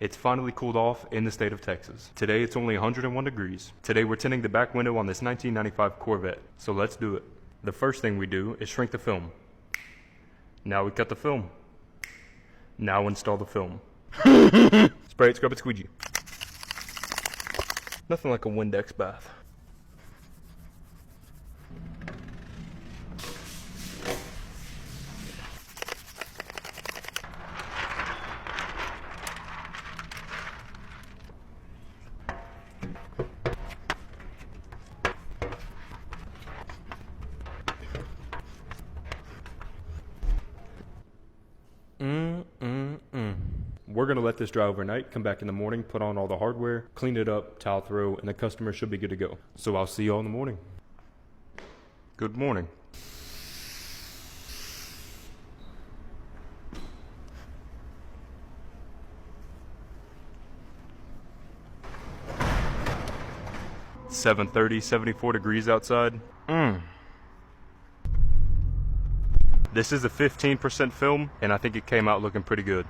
It's finally cooled off in the state of Texas. Today it's only 101 degrees. Today we're tinting the back window on this 1995 Corvette. So let's do it. The first thing we do is shrink the film. Now we cut the film. Now install the film. Spray it, scrub it, squeegee. Nothing like a Windex bath. We're gonna let this dry overnight, come back in the morning, put on all the hardware, clean it up, towel throw, and the customer should be good to go. So I'll see you all in the morning. Good morning. (7:30), 74 degrees outside. This is a 15% film, and I think it came out looking pretty good.